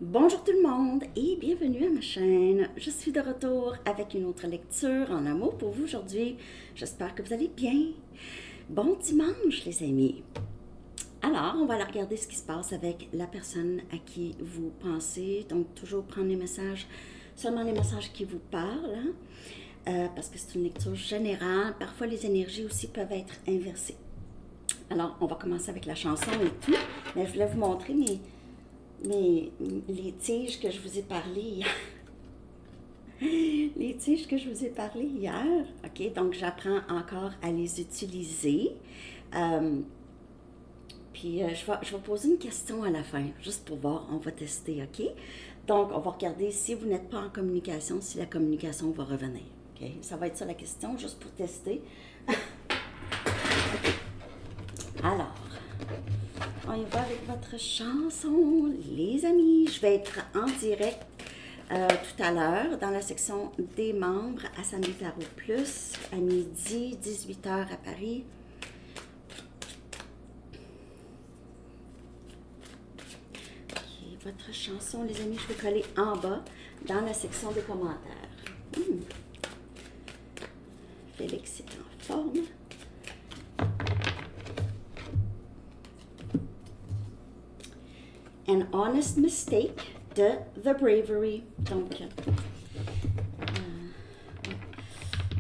Bonjour tout le monde et bienvenue à ma chaîne. Je suis de retour avec une autre lecture en amour pour vous aujourd'hui. J'espère que vous allez bien. Bon dimanche les amis. Alors, on va aller regarder ce qui se passe avec la personne à qui vous pensez. Donc, toujours prendre les messages, seulement les messages qui vous parlent, parce que c'est une lecture générale. Parfois, les énergies aussi peuvent être inversées. Alors, on va commencer avec la chanson et tout, mais je voulais vous montrer les tiges que je vous ai parlé hier. Les tiges que je vous ai parlé hier. OK, donc j'apprends encore à les utiliser. Je vais poser une question à la fin, juste pour voir, on va tester, OK? Donc, on va regarder si vous n'êtes pas en communication, si la communication va revenir. OK? Ça va être ça la question, juste pour tester. Alors, on y va avec votre chanson, les amis. Je vais être en direct tout à l'heure dans la section des membres à Samedi Tarot Plus à midi, 18h à Paris. Okay, votre chanson, les amis, je vais coller en bas dans la section des commentaires. Félix est en forme. An honest mistake de The Bravery. Donc,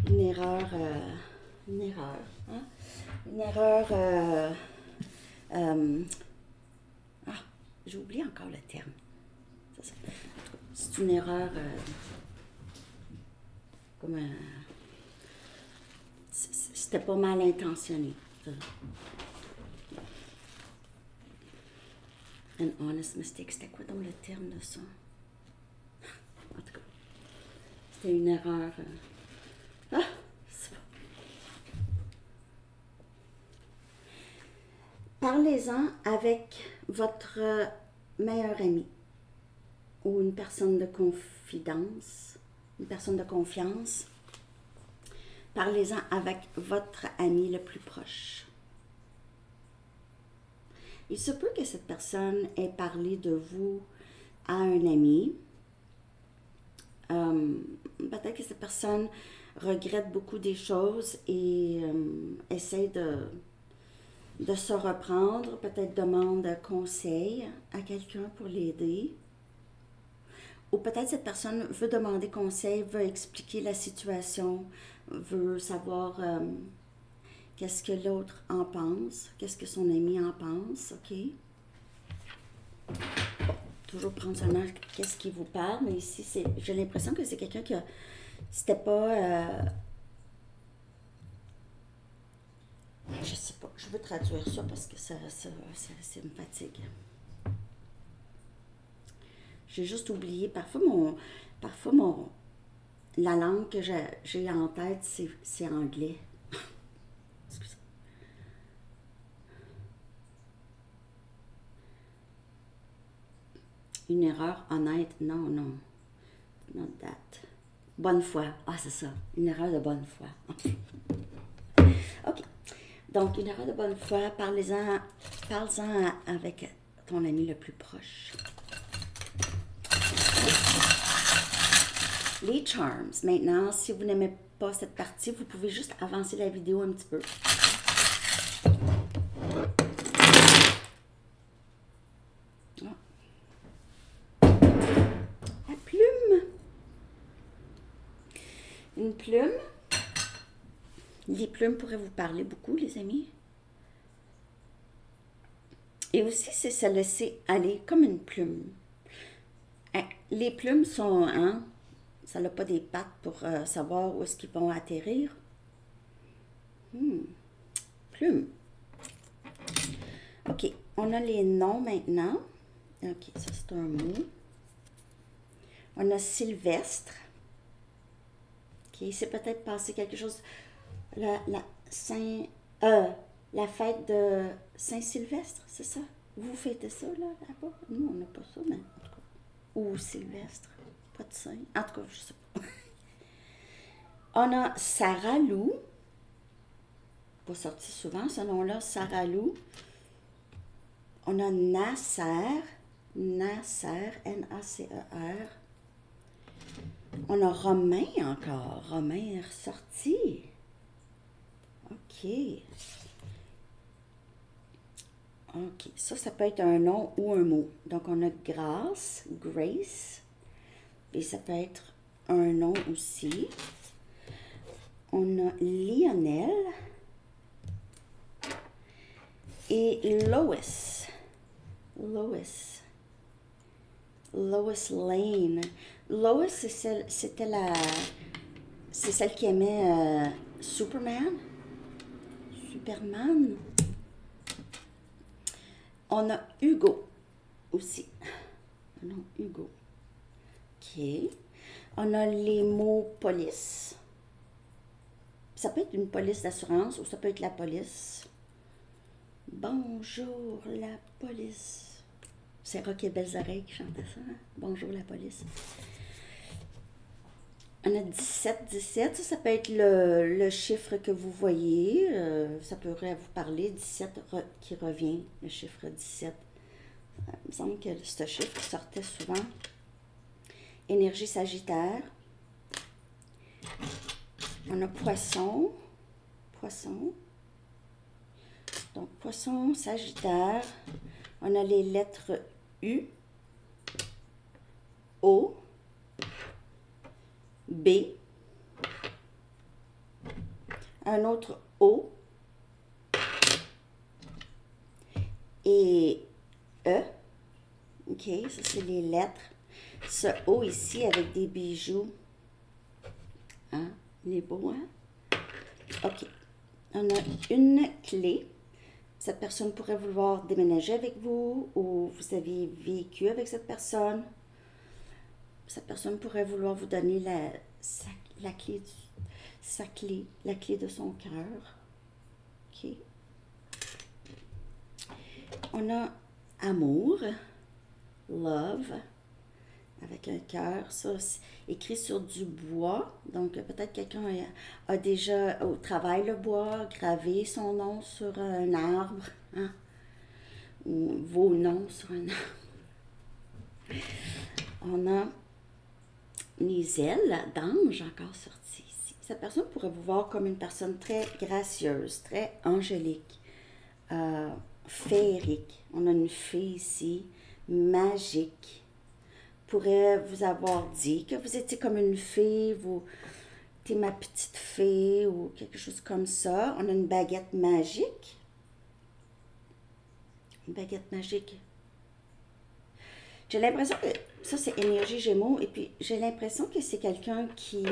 une erreur, hein? Une erreur, j'ai oublié encore le terme. C'est une erreur, comme c'était pas mal intentionné. An honest mistake, c'était quoi donc le terme de ça? En tout cas, c'était une erreur. C'est bon. Parlez-en avec votre meilleur ami ou une personne de confidence, une personne de confiance. Parlez-en avec votre ami le plus proche. Il se peut que cette personne ait parlé de vous à un ami. Peut-être que cette personne regrette beaucoup des choses et essaie de se reprendre. Peut-être demande conseil à quelqu'un pour l'aider. Ou peut-être cette personne veut demander conseil, veut expliquer la situation, veut savoir qu'est-ce que l'autre en pense, qu'est-ce que son ami en pense, OK? Bon, toujours prendre seulement qu'est-ce qui vous parle, mais ici, j'ai l'impression que c'est quelqu'un qui a... C'était pas... je sais pas, je veux traduire ça parce que ça me fatigue. J'ai juste oublié, la langue que j'ai en tête, c'est anglais. Excusez. Une erreur honnête, non. Not that. Bonne foi, c'est ça, une erreur de bonne foi. OK, donc une erreur de bonne foi, parle-en avec ton ami le plus proche. Les charms. Maintenant, si vous n'aimez pas cette partie, vous pouvez juste avancer la vidéo un petit peu. La plume. Une plume. Les plumes pourraient vous parler beaucoup, les amis. Et aussi, c'est se laisser aller comme une plume. Les plumes sont... ça n'a pas des pattes pour savoir où est-ce qu'ils vont atterrir. Plume. OK, on a les noms maintenant. OK, ça c'est un mot. On a Sylvestre. OK, c'est peut-être passé quelque chose. La fête de Saint-Sylvestre, c'est ça? Vous fêtez ça, là-bas? Nous, on n'a pas ça, mais en tout cas. Ou Sylvestre. Pas de Saint. En tout cas, je sais pas. On a Sarah Lou. Pas sorti souvent, ce nom-là. Sarah Lou. On a Nasser. Nacer, N-A-C-E-R. On a Romain encore. Romain est ressorti. OK. OK. Ça peut être un nom ou un mot. Donc, on a grâce, grace. Et ça peut être un nom aussi. On a Lionel. Et Lois. Lois. Lois Lane. Lois, c'est celle qui aimait Superman. Superman. On a Hugo aussi. Non, Hugo. OK. On a les mots police. Ça peut être une police d'assurance ou ça peut être la police. Bonjour la police. C'est Rock et Belles Oreilles qui chantait ça. Hein? Bonjour la police. On a 17, 17. Ça peut être le chiffre que vous voyez. Ça pourrait vous parler. 17 qui revient, le chiffre 17. Il me semble que ce chiffre sortait souvent. Énergie Sagittaire. On a Poisson. Poisson. Donc, Poisson, Sagittaire. On a les lettres U, O, B, un autre O et E. OK, ça c'est les lettres. Ce O ici avec des bijoux. Hein? Il est beau, hein? OK. On a une clé. Cette personne pourrait vouloir déménager avec vous ou vous avez vécu avec cette personne. Cette personne pourrait vouloir vous donner la clé de son cœur. OK. On a amour, love, avec un cœur, ça écrit sur du bois. Donc peut-être quelqu'un a déjà au travail le bois, gravé son nom sur un arbre, hein? Ou vos noms sur un arbre. On a les ailes d'ange encore sorties ici. Cette personne pourrait vous voir comme une personne très gracieuse, très angélique, féerique. On a une fée ici, magique. Pourrait vous avoir dit que vous étiez comme une fée, vous étiez ma petite fée ou quelque chose comme ça. On a une baguette magique. Une baguette magique. J'ai l'impression que ça c'est énergie Gémeaux et puis j'ai l'impression que c'est quelqu'un qui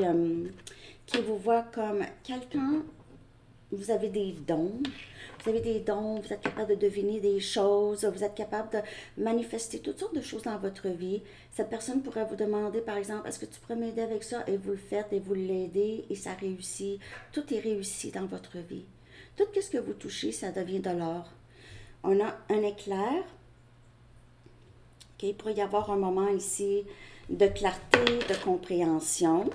vous voit comme quelqu'un, vous avez des dons. Vous avez des dons, vous êtes capable de deviner des choses, vous êtes capable de manifester toutes sortes de choses dans votre vie. Cette personne pourrait vous demander, par exemple, est-ce que tu pourrais m'aider avec ça? Et vous le faites et vous l'aidez et ça réussit. Tout est réussi dans votre vie. Tout ce que vous touchez, ça devient de l'or. On a un éclair. Okay, il pourrait y avoir un moment ici de clarté, de compréhension.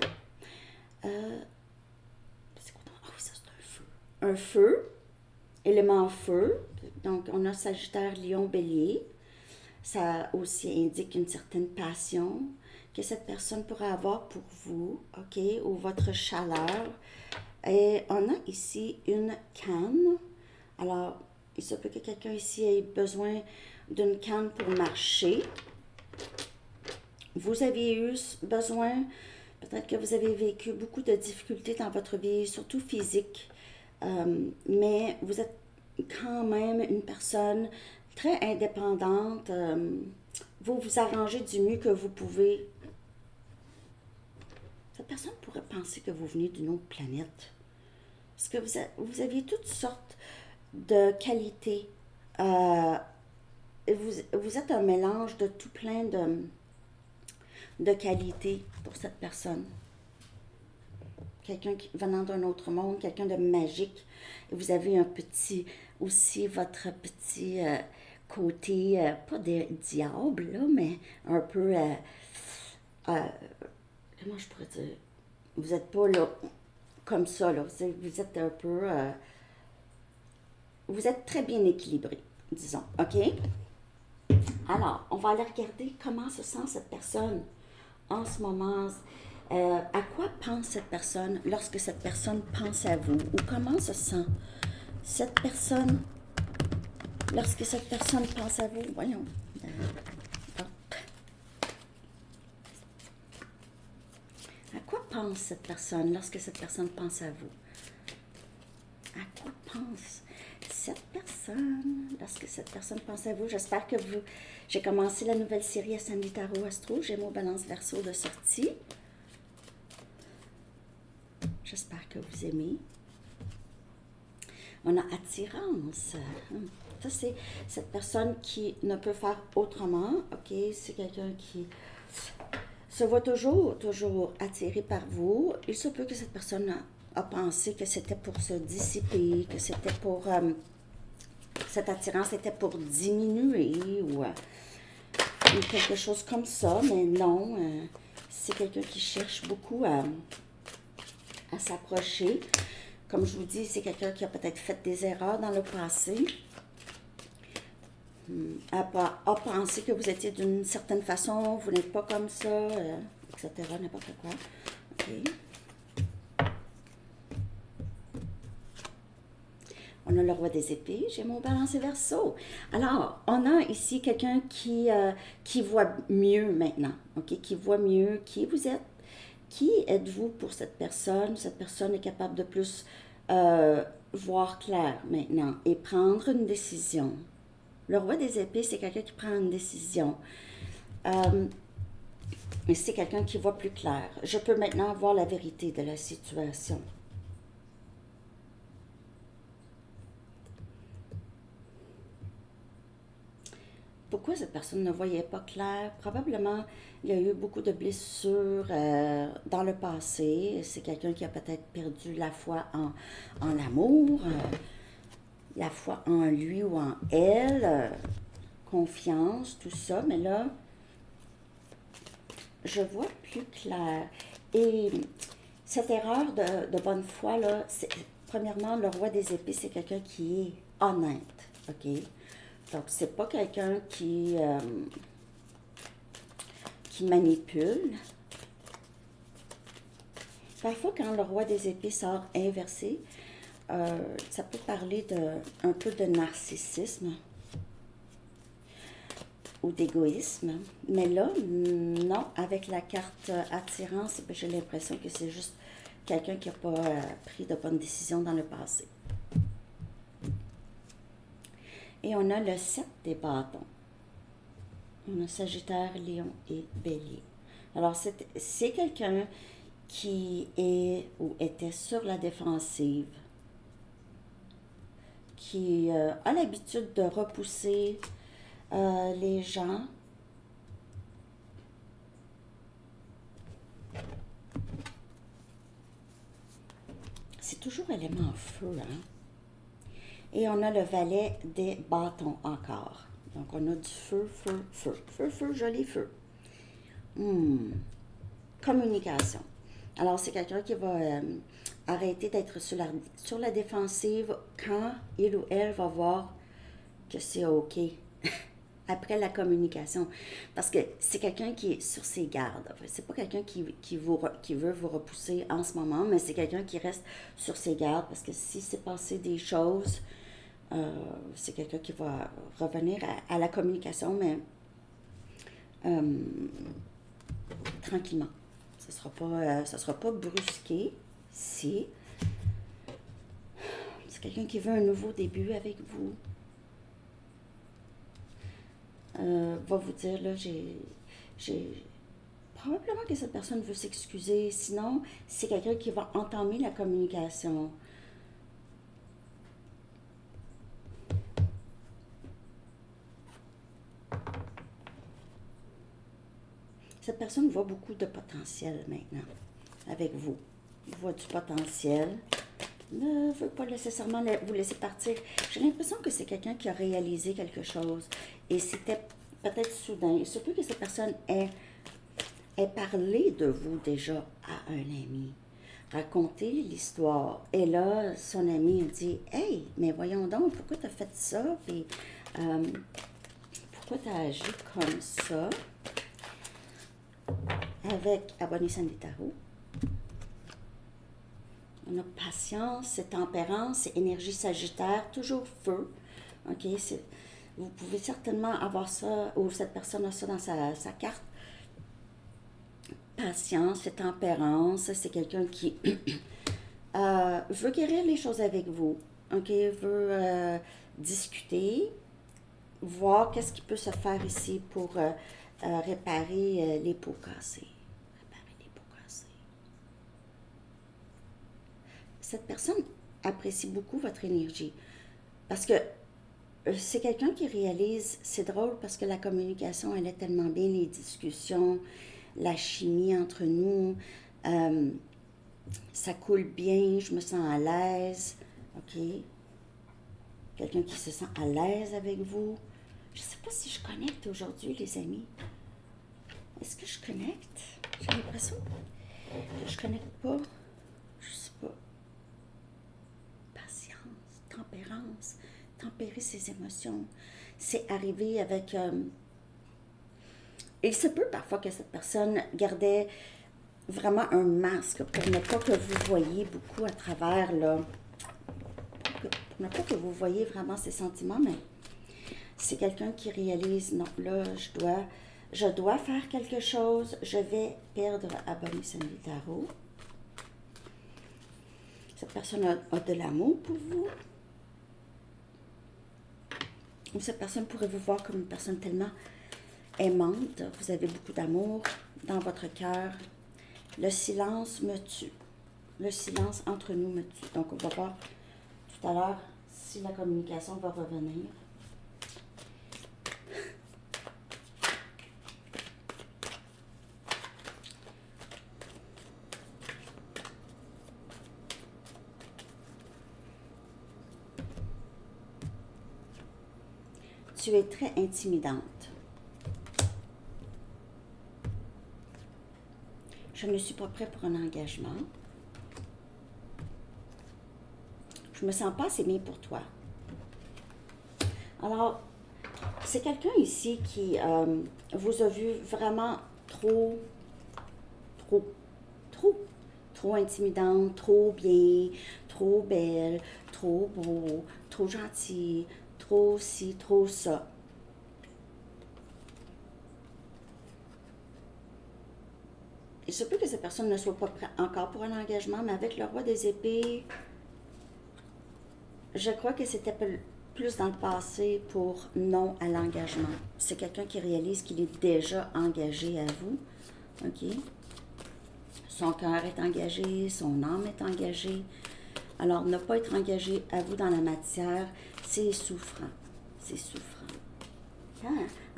C'est quoi? Ah oui, ça c'est un feu. Un feu. Élément feu, donc on a Sagittaire, Lion, Bélier. Ça aussi indique une certaine passion que cette personne pourrait avoir pour vous, OK, ou votre chaleur. Et on a ici une canne. Alors, il se peut que quelqu'un ici ait besoin d'une canne pour marcher. Vous avez eu besoin, peut-être que vous avez vécu beaucoup de difficultés dans votre vie, surtout physique. Mais vous êtes quand même une personne très indépendante. Vous vous arrangez du mieux que vous pouvez. Cette personne pourrait penser que vous venez d'une autre planète. Parce que vous aviez toutes sortes de qualités. Vous êtes un mélange de tout plein de qualités pour cette personne. Quelqu'un venant d'un autre monde, quelqu'un de magique. Et vous avez aussi votre petit côté, pas de diable, là, mais un peu, comment je pourrais dire, vous n'êtes pas là, comme ça, là, vous êtes un peu, vous êtes très bien équilibré, disons, OK? Alors, on va aller regarder comment se sent cette personne en ce moment. À quoi pense cette personne lorsque cette personne pense à vous? Ou comment se sent cette personne lorsque cette personne pense à vous? Voyons. À quoi pense cette personne lorsque cette personne pense à vous? À quoi pense cette personne lorsque cette personne pense à vous? J'espère que vous... J'ai commencé la nouvelle série Ascendant Tarot Astro. Gémeaux, Balance, Verseau de sortie. J'espère que vous aimez. On a attirance. Ça, c'est cette personne qui ne peut faire autrement. OK? C'est quelqu'un qui se voit toujours attiré par vous. Il se peut que cette personne a pensé que c'était pour se dissiper, que c'était pour... cette attirance était pour diminuer ou quelque chose comme ça, mais non. C'est quelqu'un qui cherche beaucoup à s'approcher. Comme je vous dis, c'est quelqu'un qui a peut-être fait des erreurs dans le passé. A pensé que vous étiez d'une certaine façon, vous n'êtes pas comme ça, etc. N'importe quoi. OK. On a le roi des épées, Gémeaux, Balance et Verseau. Alors, on a ici quelqu'un qui voit mieux maintenant, OK? Qui voit mieux qui vous êtes. Qui êtes-vous pour cette personne? Cette personne est capable de plus voir clair maintenant et prendre une décision. Le roi des épées, c'est quelqu'un qui prend une décision. Mais c'est quelqu'un qui voit plus clair. Je peux maintenant voir la vérité de la situation. Pourquoi cette personne ne voyait pas clair? Probablement, il y a eu beaucoup de blessures dans le passé. C'est quelqu'un qui a peut-être perdu la foi en l'amour, la foi en lui ou en elle, confiance, tout ça. Mais là, je vois plus clair. Et cette erreur de bonne foi, là, premièrement, le roi des épées, c'est quelqu'un qui est honnête, OK? Donc, c'est pas quelqu'un qui manipule. Parfois, quand le roi des épées sort inversé, ça peut parler un peu de narcissisme ou d'égoïsme. Mais là, non, avec la carte attirance, j'ai l'impression que c'est juste quelqu'un qui n'a pas pris de bonnes décisions dans le passé. Et on a le 7 des bâtons. On a Sagittaire, Lion et Bélier. Alors, c'est quelqu'un qui est ou était sur la défensive, qui a l'habitude de repousser les gens. C'est toujours élément feu, hein? Et on a le valet des bâtons encore. Donc, on a du feu, feu, feu. Feu, feu, joli feu. Communication. Alors, c'est quelqu'un qui va arrêter d'être sur la défensive quand il ou elle va voir que c'est OK. Après la communication. Parce que c'est quelqu'un qui est sur ses gardes. C'est pas quelqu'un qui veut vous repousser en ce moment, mais c'est quelqu'un qui reste sur ses gardes parce que si c'est passé des choses, c'est quelqu'un qui va revenir à la communication, mais tranquillement. Ce sera pas brusqué. Si c'est quelqu'un qui veut un nouveau début avec vous, va vous dire, là, probablement que cette personne veut s'excuser. Sinon, c'est quelqu'un qui va entamer la communication. Cette personne voit beaucoup de potentiel maintenant avec vous. Il voit du potentiel. Ne veut pas nécessairement vous laisser partir. J'ai l'impression que c'est quelqu'un qui a réalisé quelque chose. Et c'était peut-être soudain. Il se peut que cette personne ait parlé de vous déjà à un ami. Raconté l'histoire. Et là, son ami a dit « Hey, mais voyons donc, pourquoi tu as fait ça? Puis, pourquoi pourquoi tu as agi comme ça avec Abonné Sandy Tarot. On a patience, c'est tempérance, c'est énergie sagittaire, toujours feu. OK? Vous pouvez certainement avoir ça, ou cette personne a ça dans sa carte. Patience, c'est tempérance, c'est quelqu'un qui veut guérir les choses avec vous. OK? Veut discuter, voir qu'est-ce qui peut se faire ici pour réparer les pots cassés. Réparer les pots cassés. Cette personne apprécie beaucoup votre énergie parce que c'est quelqu'un qui réalise, c'est drôle parce que la communication, elle est tellement bien, les discussions, la chimie entre nous, ça coule bien, je me sens à l'aise, OK? Quelqu'un qui se sent à l'aise avec vous. Je ne sais pas si je connecte aujourd'hui, les amis. Est-ce que je connecte? J'ai l'impression que je connecte pas. Je sais pas. Patience, tempérance, tempérer ses émotions. C'est arrivé avec... il se peut parfois que cette personne gardait vraiment un masque pour ne pas que vous voyez beaucoup à travers, là. Pour ne pas que vous voyez vraiment ses sentiments, mais c'est quelqu'un qui réalise, non, là, je dois faire quelque chose, je vais perdre Abonné Sandy Tarot. Cette personne a de l'amour pour vous. Ou cette personne pourrait vous voir comme une personne tellement aimante. Vous avez beaucoup d'amour dans votre cœur. Le silence me tue. Le silence entre nous me tue. Donc, on va voir tout à l'heure si la communication va revenir. Tu es très intimidante. Je ne suis pas prêt pour un engagement. Je me sens pas assez bien pour toi. Alors, c'est quelqu'un ici qui vous a vu vraiment trop intimidante, trop bien, trop belle, trop beau, trop gentil, trop ci, trop ça. Il se peut que cette personne ne soit pas prête encore pour un engagement, mais avec le roi des épées, je crois que c'était plus dans le passé pour non à l'engagement. C'est quelqu'un qui réalise qu'il est déjà engagé à vous. OK? Son cœur est engagé, son âme est engagée. Alors, ne pas être engagé à vous dans la matière, c'est souffrant. C'est souffrant.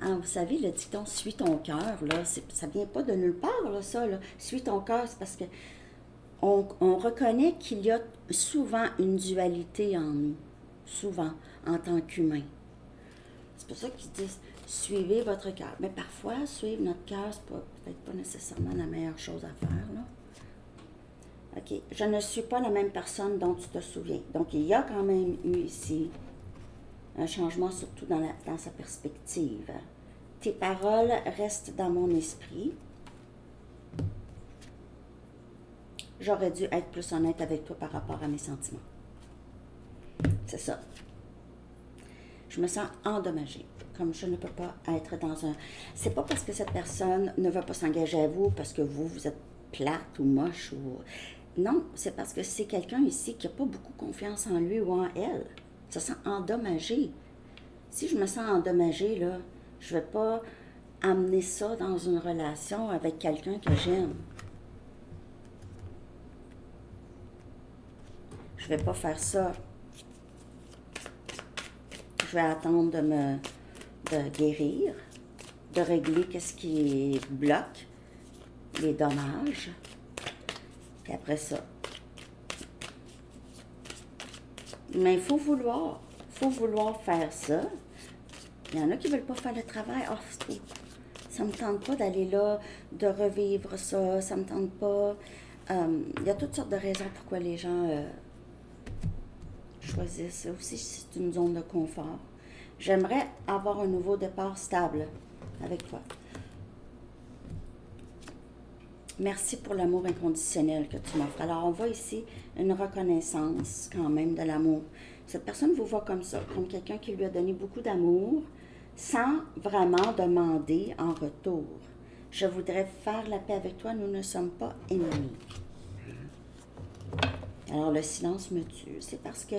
Hein, vous savez, le dicton « suis ton cœur », ça ne vient pas de nulle part, là, ça. Là. « Suis ton cœur », c'est parce que on reconnaît qu'il y a souvent une dualité en nous, souvent, en tant qu'humain. C'est pour ça qu'ils disent « suivez votre cœur ». Mais parfois, suivre notre cœur, c'est peut-être pas nécessairement la meilleure chose à faire, là. OK. Je ne suis pas la même personne dont tu te souviens. Donc, il y a quand même eu ici un changement, surtout dans sa perspective. Tes paroles restent dans mon esprit. J'aurais dû être plus honnête avec toi par rapport à mes sentiments. C'est ça. Je me sens endommagée. Comme je ne peux pas être dans un... C'est pas parce que cette personne ne va pas s'engager à vous, parce que vous êtes plate ou moche ou... Non, c'est parce que c'est quelqu'un ici qui n'a pas beaucoup confiance en lui ou en elle. Se sent endommagé. Si je me sens endommagée, là, je ne vais pas amener ça dans une relation avec quelqu'un que j'aime. Je ne vais pas faire ça. Je vais attendre de guérir, de régler qu'est-ce qui bloque, les dommages. Puis après ça. Mais il faut vouloir faire ça. Il y en a qui ne veulent pas faire le travail. Oh, ça ne me tente pas d'aller là, de revivre ça. Ça ne me tente pas. Il y a toutes sortes de raisons pourquoi les gens choisissent. Aussi, c'est une zone de confort. J'aimerais avoir un nouveau départ stable avec toi. Merci pour l'amour inconditionnel que tu m'offres. Alors, on voit ici une reconnaissance quand même de l'amour. Cette personne vous voit comme ça, comme quelqu'un qui lui a donné beaucoup d'amour sans vraiment demander en retour. Je voudrais faire la paix avec toi, nous ne sommes pas ennemis. Alors, le silence me tue. C'est parce que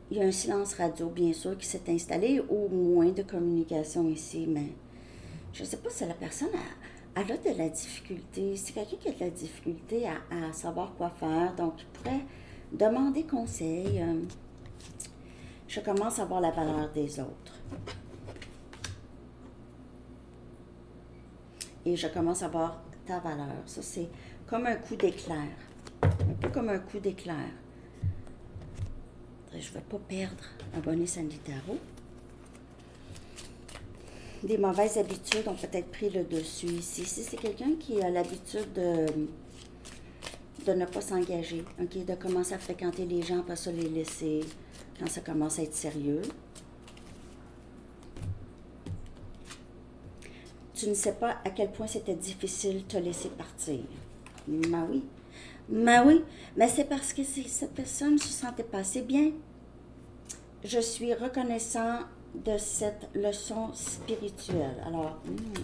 il y a un silence radio, bien sûr, qui s'est installé, ou moins de communication ici, mais je ne sais pas si la personne elle a de la difficulté. C'est quelqu'un qui a de la difficulté à savoir quoi faire, donc il pourrait demander conseil. Je commence à voir la valeur des autres. Et je commence à voir ta valeur. Ça, c'est comme un coup d'éclair. Un peu comme un coup d'éclair. Je ne vais pas perdre abonné Sandy Tarot. Des mauvaises habitudes ont peut-être pris le dessus ici. Si c'est quelqu'un qui a l'habitude de ne pas s'engager, okay, de commencer à fréquenter les gens, pas ça les laisser quand ça commence à être sérieux. Tu ne sais pas à quel point c'était difficile de te laisser partir. Ben oui. Ben oui. Mais c'est parce que cette personne ne se sentait pas assez bien. Je suis reconnaissant de cette leçon spirituelle. Alors,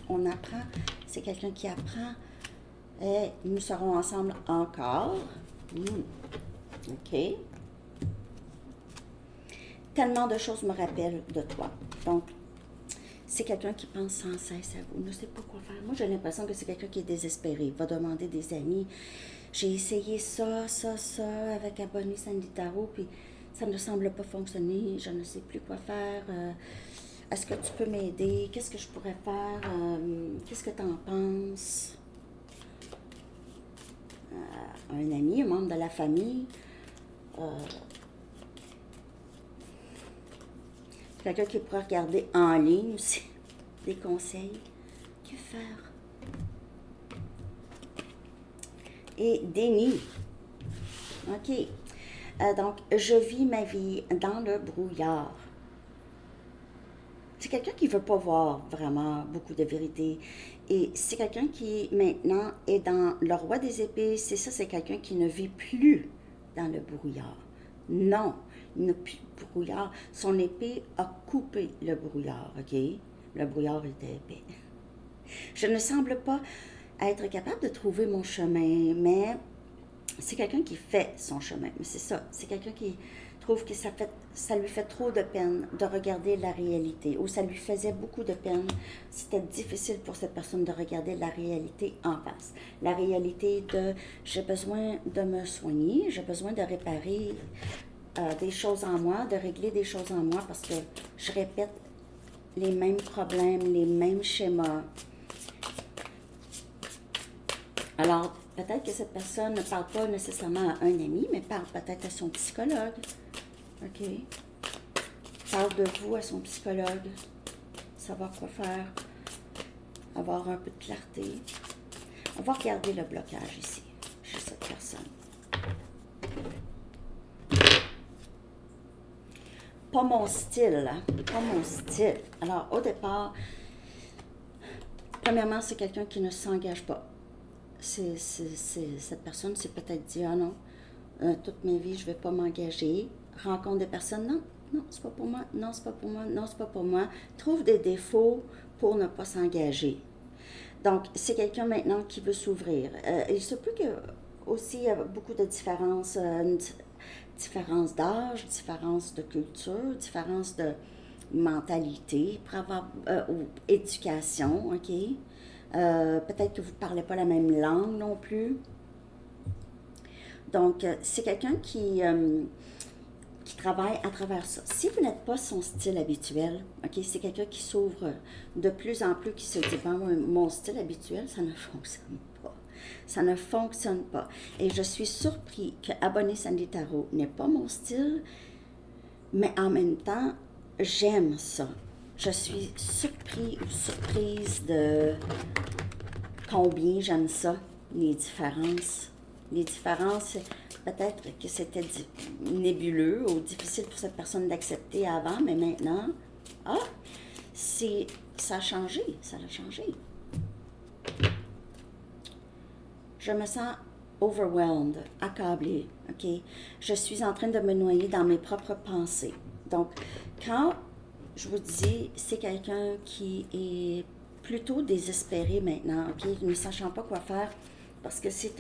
on apprend. C'est quelqu'un qui apprend. Et nous serons ensemble encore. OK. Tellement de choses me rappellent de toi. Donc, c'est quelqu'un qui pense sans cesse à vous, ne sait pas quoi faire. Moi, j'ai l'impression que c'est quelqu'un qui est désespéré. Il va demander des amis. J'ai essayé ça avec abonné Sandy Tarot, puis ça ne semble pas fonctionner. Je ne sais plus quoi faire. Est-ce que tu peux m'aider? Qu'est-ce que je pourrais faire? Qu'est-ce que tu en penses? Un ami, un membre de la famille. Quelqu'un qui pourra regarder en ligne aussi des conseils. Que faire? Et déni. OK. Donc, je vis ma vie dans le brouillard. C'est quelqu'un qui ne veut pas voir vraiment beaucoup de vérité. Et c'est quelqu'un qui, maintenant, est dans le roi des épées. C'est ça, c'est quelqu'un qui ne vit plus dans le brouillard. Non, il n'a plus de brouillard. Son épée a coupé le brouillard, OK? Le brouillard était épais. Je ne semble pas être capable de trouver mon chemin, mais c'est quelqu'un qui fait son chemin. Mais c'est ça, c'est quelqu'un qui trouve que ça lui fait trop de peine de regarder la réalité, ou ça lui faisait beaucoup de peine. C'était difficile pour cette personne de regarder la réalité en face. La réalité de « j'ai besoin de me soigner, j'ai besoin de réparer des choses en moi, de régler des choses en moi parce que je répète les mêmes problèmes, les mêmes schémas. » Alors, peut-être que cette personne ne parle pas nécessairement à un ami, mais parle peut-être à son psychologue. OK? Parle de vous à son psychologue. Savoir quoi faire. Avoir un peu de clarté. On va regarder le blocage ici, chez cette personne. Pas mon style, hein? Pas mon style. Alors, au départ, premièrement, c'est quelqu'un qui ne s'engage pas. Cette personne s'est peut-être dit, ah non, toute ma vie, je ne vais pas m'engager. Rencontre des personnes, non, non, c'est pas pour moi, non, c'est pas pour moi, non, c'est pas pour moi. Trouve des défauts pour ne pas s'engager. Donc, c'est quelqu'un maintenant qui veut s'ouvrir. Il se peut que aussi il y a beaucoup de différences, différence d'âge, différence de culture, différence de mentalité, pour avoir, ou éducation, OK? Peut-être que vous ne parlez pas la même langue non plus. Donc, c'est quelqu'un qui travaille à travers ça. Si vous n'êtes pas son style habituel, OK, c'est quelqu'un qui s'ouvre de plus en plus, qui se dit, ben, mon style habituel, ça ne fonctionne pas. Ça ne fonctionne pas. Et je suis surpris que abonné Sandy Tarot n'est pas mon style, mais en même temps, j'aime ça. Je suis surpris ou surprise de combien j'aime ça, les différences. Les différences peut-être que c'était nébuleux ou difficile pour cette personne d'accepter avant, mais maintenant, ah, ça a changé, ça a changé. Je me sens overwhelmed, accablée, ok? Je suis en train de me noyer dans mes propres pensées. Donc, quand je vous dis, c'est quelqu'un qui est plutôt désespéré maintenant, ok? Ne sachant pas quoi faire, parce que cette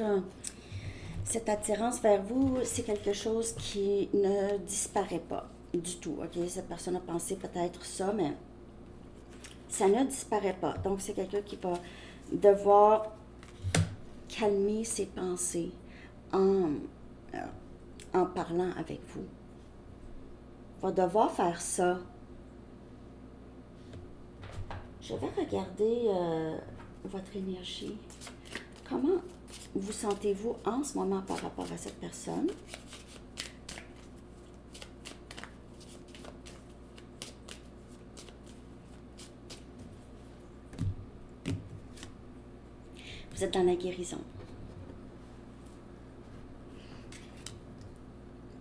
attirance vers vous, c'est quelque chose qui ne disparaît pas du tout, ok? Cette personne a pensé peut-être ça, mais ça ne disparaît pas. Donc, c'est quelqu'un qui va devoir calmer ses pensées en parlant avec vous. Va devoir faire ça. Je vais regarder votre énergie. Comment vous sentez-vous en ce moment par rapport à cette personne? Vous êtes dans la guérison.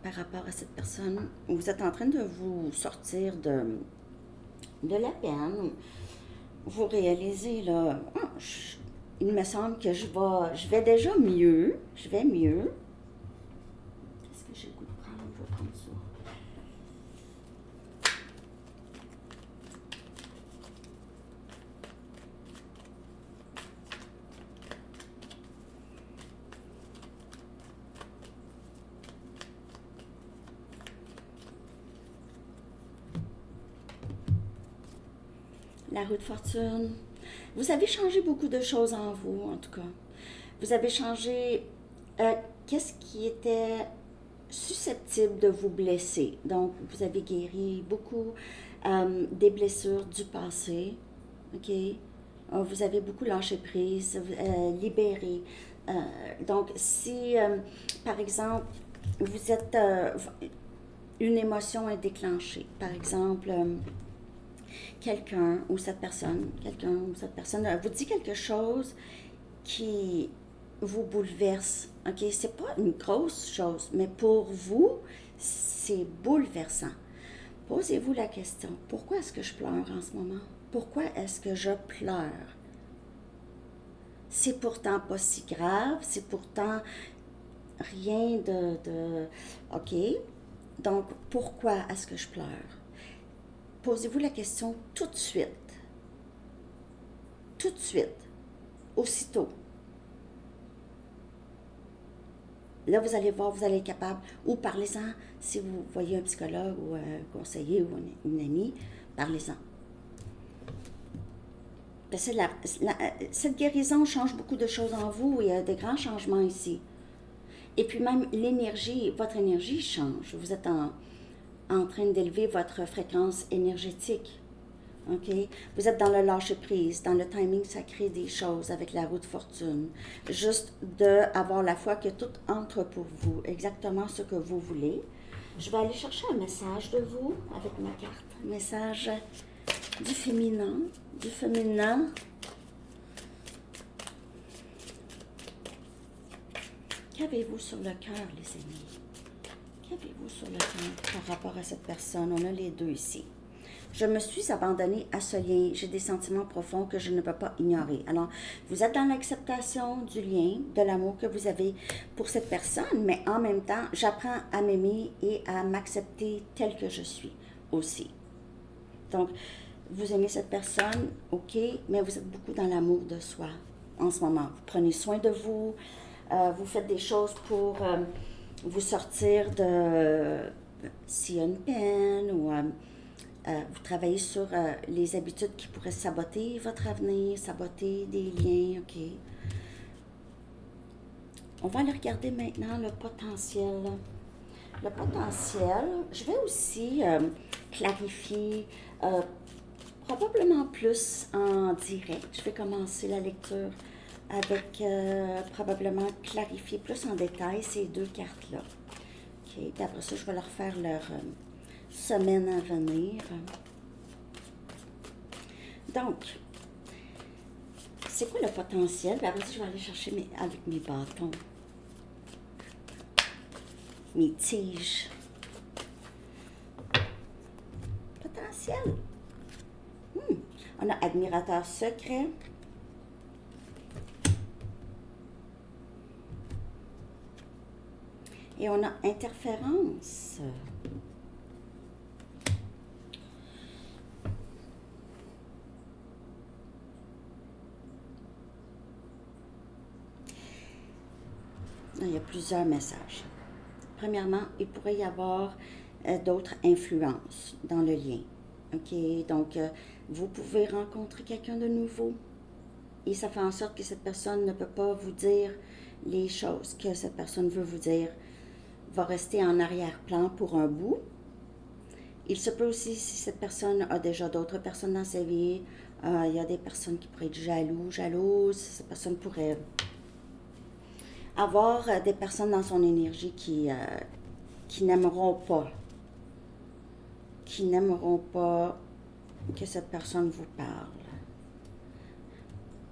Par rapport à cette personne, vous êtes en train de vous sortir de la peine. Vous réalisez, là, il me semble que je vais déjà mieux. Je vais mieux. Qu'est-ce que j'ai le goût de prendre? Je vais prendre ça. La roue de fortune. Vous avez changé beaucoup de choses en vous, en tout cas. Vous avez changé qu'est-ce qui était susceptible de vous blesser. Donc, vous avez guéri beaucoup des blessures du passé. OK? Vous avez beaucoup lâché prise, libéré. Donc, si, par exemple, vous êtes... une émotion est déclenchée. Par exemple... quelqu'un ou cette personne vous dit quelque chose qui vous bouleverse. OK? C'est pas une grosse chose, mais pour vous, c'est bouleversant. Posez-vous la question, pourquoi est-ce que je pleure en ce moment? Pourquoi est-ce que je pleure? C'est pourtant pas si grave, c'est pourtant rien de... OK? Donc, pourquoi est-ce que je pleure? Posez-vous la question tout de suite. Tout de suite. Aussitôt. Là, vous allez voir, vous allez être capable, ou parlez-en, si vous voyez un psychologue ou un conseiller ou une amie, parlez-en. Cette guérison change beaucoup de choses en vous, il y a de grands changements ici. Et puis même l'énergie, votre énergie change. Vous êtes en train d'élever votre fréquence énergétique. OK? Vous êtes dans le lâcher-prise, dans le timing sacré des choses avec la roue de fortune. Juste d'avoir la foi que tout entre pour vous, exactement ce que vous voulez. Je vais aller chercher un message de vous avec ma carte. Un message du féminin. Du féminin. Qu'avez-vous sur le cœur, les amis? Qu'avez-vous sur le cœur par rapport à cette personne? On a les deux ici. Je me suis abandonnée à ce lien. J'ai des sentiments profonds que je ne peux pas ignorer. Alors, vous êtes dans l'acceptation du lien, de l'amour que vous avez pour cette personne, mais en même temps, j'apprends à m'aimer et à m'accepter telle que je suis aussi. Donc, vous aimez cette personne, OK, mais vous êtes beaucoup dans l'amour de soi en ce moment. Vous prenez soin de vous, vous faites des choses pour vous sortir de s'il y a une peine ou vous travaillez sur les habitudes qui pourraient saboter votre avenir, saboter des liens, OK. On va aller regarder maintenant le potentiel. Le potentiel, je vais aussi clarifier probablement plus en direct. Je vais commencer la lecture avec probablement clarifier plus en détail ces deux cartes-là. OK, puis après ça, je vais leur faire leur semaine à venir. Donc, c'est quoi le potentiel? Puis après ça, je vais aller chercher avec mes bâtons. mes tiges. Potentiel. On a admirateur secret. Et on a interférence. Il y a plusieurs messages. Premièrement, il pourrait y avoir d'autres influences dans le lien. OK? Donc, vous pouvez rencontrer quelqu'un de nouveau et ça fait en sorte que cette personne ne peut pas vous dire les choses que cette personne veut vous dire, va rester en arrière-plan pour un bout. Il se peut aussi, si cette personne a déjà d'autres personnes dans sa vie, il y a des personnes qui pourraient être jalouses, cette personne pourrait avoir des personnes dans son énergie qui n'aimeront pas que cette personne vous parle.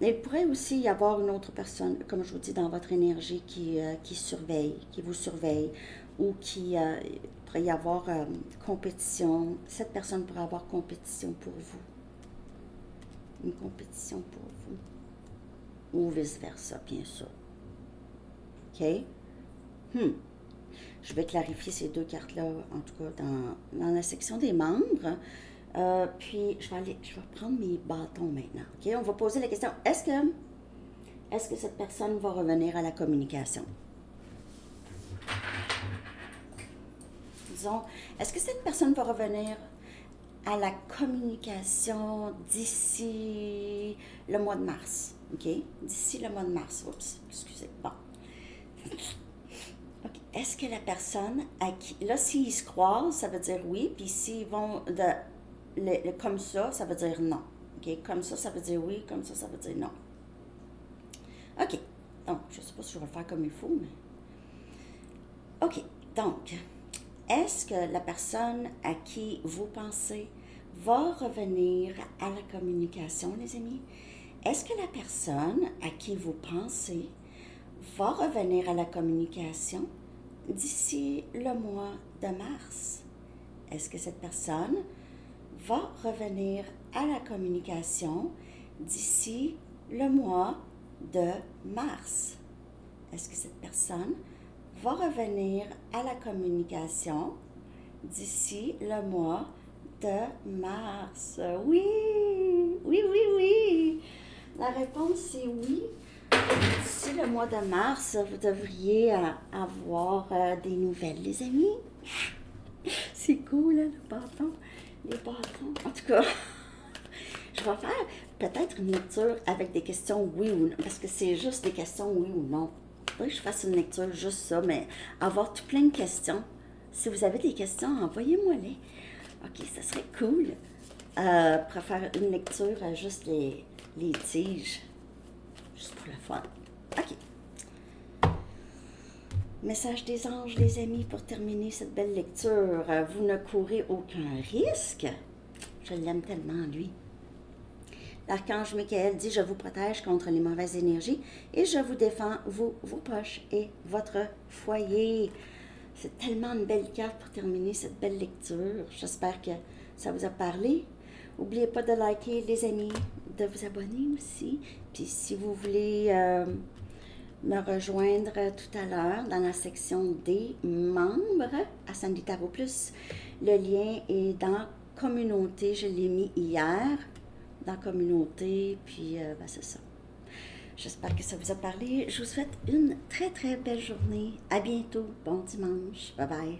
Il pourrait aussi y avoir une autre personne, comme je vous dis, dans votre énergie qui vous surveille, ou il pourrait y avoir compétition. Cette personne pourrait avoir compétition pour vous. Une compétition pour vous. Ou vice-versa, bien sûr. OK? Je vais clarifier ces deux cartes-là, en tout cas, dans la section des membres. Puis, je vais prendre mes bâtons maintenant. OK? On va poser la question, est-ce que cette personne va revenir à la communication? Disons, est-ce que cette personne va revenir à la communication d'ici le mois de mars? OK? D'ici le mois de mars. Oups, excusez. Bon. Okay. Est-ce que la personne à qui... Là, s'ils se croisent, ça veut dire oui. Puis s'ils vont comme ça veut dire non. OK? Comme ça veut dire oui. Comme ça veut dire non. OK. Donc, je ne sais pas si je vais le faire comme il faut, mais... OK. Donc, est-ce que la personne à qui vous pensez va revenir à la communication, les amis? Est-ce que la personne à qui vous pensez va revenir à la communication d'ici le mois de mars? Est-ce que cette personne va revenir à la communication d'ici le mois de mars? Est-ce que cette personne va revenir à la communication d'ici le mois de mars? Oui, oui, oui, oui. La réponse c'est oui. D'ici le mois de mars, vous devriez avoir des nouvelles, les amis. C'est cool, hein, le bâton. Les bâtons. En tout cas, je vais faire peut-être une lecture avec des questions oui ou non, parce que c'est juste des questions oui ou non. Il faudrait que je fasse une lecture juste ça, mais avoir tout plein de questions. Si vous avez des questions, envoyez-moi-les. OK, ça serait cool. Pour faire une lecture à juste les tiges. Juste pour le fun. OK. Message des anges, les amis, pour terminer cette belle lecture. Vous ne courez aucun risque. Je l'aime tellement, lui. L'archange Michael dit, je vous protège contre les mauvaises énergies et je vous défends, vous, vos poches et votre foyer. C'est tellement une belle carte pour terminer cette belle lecture. J'espère que ça vous a parlé. N'oubliez pas de liker, les amis, de vous abonner aussi. Puis si vous voulez me rejoindre tout à l'heure dans la section des membres à Sandy Tarot Plus, le lien est dans communauté. Je l'ai mis hier dans communauté. Puis ben, c'est ça. J'espère que ça vous a parlé. Je vous souhaite une très très belle journée. À bientôt. Bon dimanche. Bye bye.